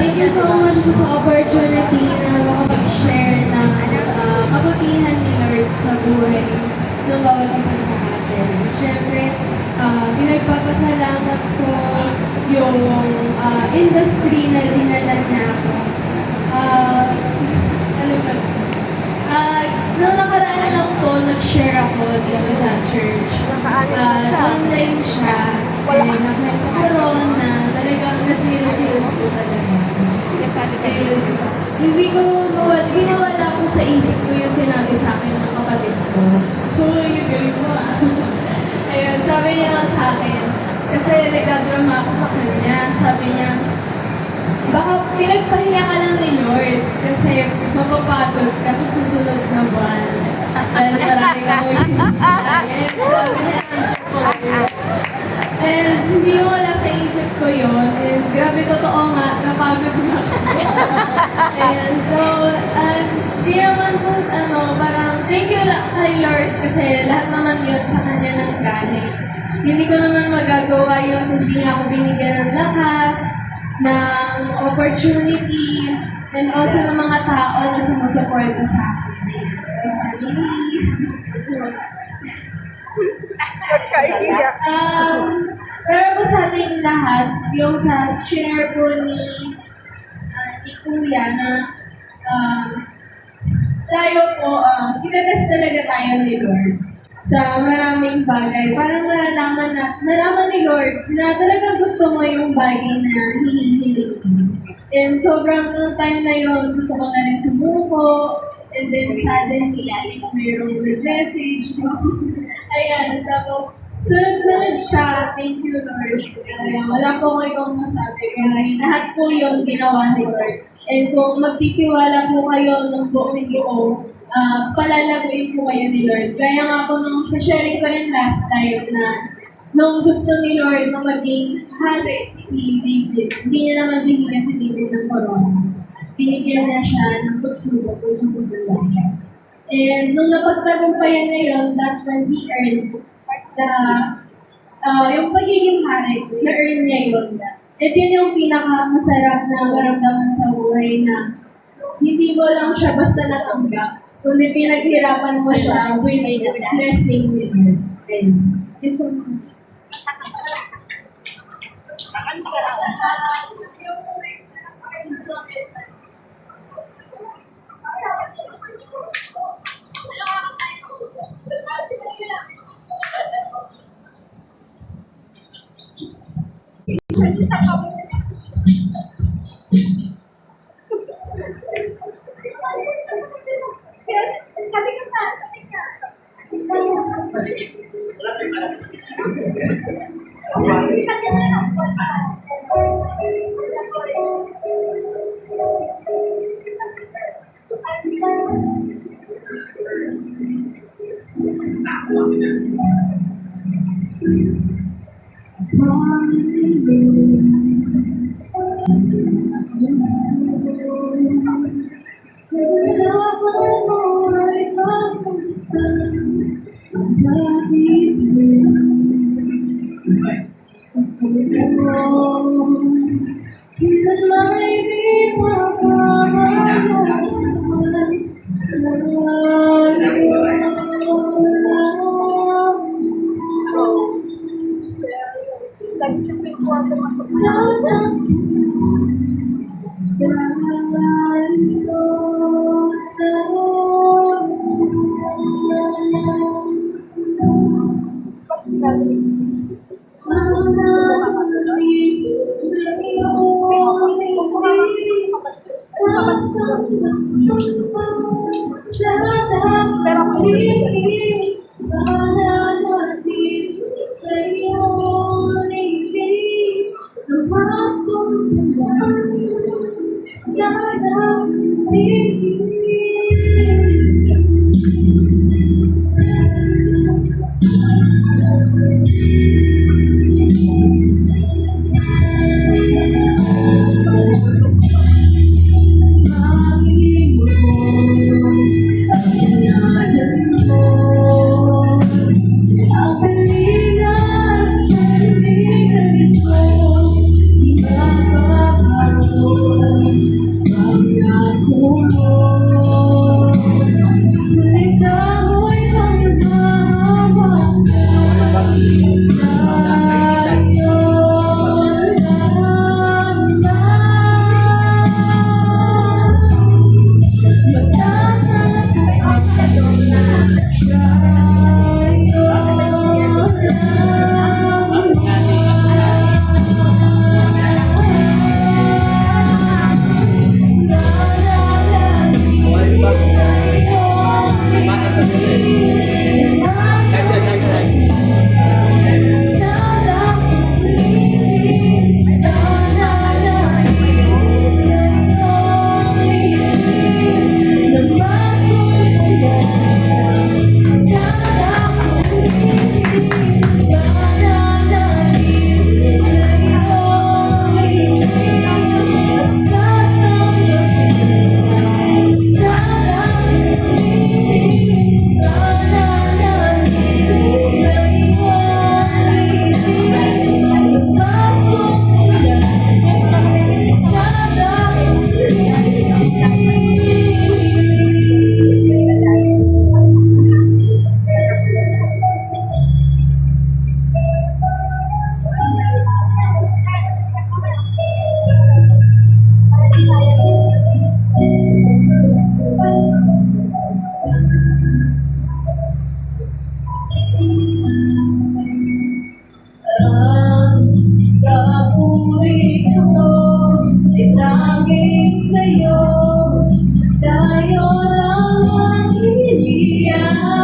Thank you so much po sa opportunity na makapag-share ng kabutihan ni Lord sa buhay ng bawat isa sa atin. Siyempre, pinagpapasalamat ko yung industry na dinala niya ako. Ano ba? Noong nakaraan lang po, nag-share ako dito sa church. Online siya. Nakwento ko ron na talagang na-serious po talaga. Hindi mawala po sa isip ko yung sinabi sa akin ng kapatid ko. Yung galing mo Ayun, sabi niya sa akin, kasi nagdadrama ako sa kanya. Sabi niya, baka pinagpahinga ka lang ni Lord kasi mapapagod ka sa susunod na buwan. Dahil marami kang wikipagkain. Sabi niya, and hindi mo wala sa isip ko yun. And grabe, totoo nga, napagod na ako. And so, di naman po, parang thank you kay Lord kasi lahat naman yun sa kanya nang galing. Hindi ko naman magagawa yun kung hindi niya ako binigyan ng lakas, ng opportunity, and also ng mga tao na sumusuporta sa akin. Pero po sa ating lahat, yung sa share po ni Kuya na tayo po, itatest talaga tayo ni Lord sa maraming bagay. Parang nalaman ni Lord na talagang gusto mo yung bagay na hinihiling mo. And sobrang nung time na yun, gusto ko na rin sumuko. And then suddenly, mayroong message. Ayan, tapos sunod-sunod siya. Thank you, Lord. Wala po ko itong masabi. Lahat po yun ginawa ni Lord. And kung magtitiwala po kayo ng buong buo, palalaguin po kayo ni Lord. Kaya nga po nung sa sharing ko rin last time na nung gusto ni Lord na maging hari si David, hindi niya naman binigyan si David ng corona. Binigyan niya siya ng pagsubok po siya sa buhay. And nung napagtagumpayan na yun, that's when he earned yung pagiging hari, na-earn niya yun. At yun yung pinakamasarap na maramdaman sa buhay na hindi mo lang siya basta natanggap, kundi pinaghirapan mo siya with blessing with her. Thank you so much. papuri ko ay tanging sa'yo. Sa'yo lang ang hinihiyan.